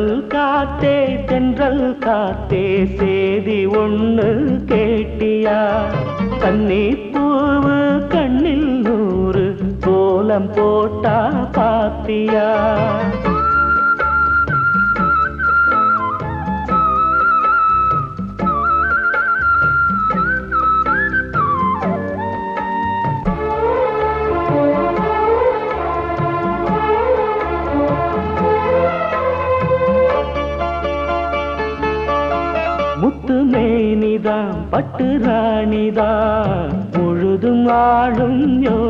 தென்றல் காத்தே தென்றல் காத்தே சேதி ஒண்ணு கேட்டியா கண்ணீர் பூவு கண்ணில் நூறு கோலம் போட்டா பாத்தியா முத்து மேனிதான் பட்டு ராணிதான் முழுதும் ஆளும் யோ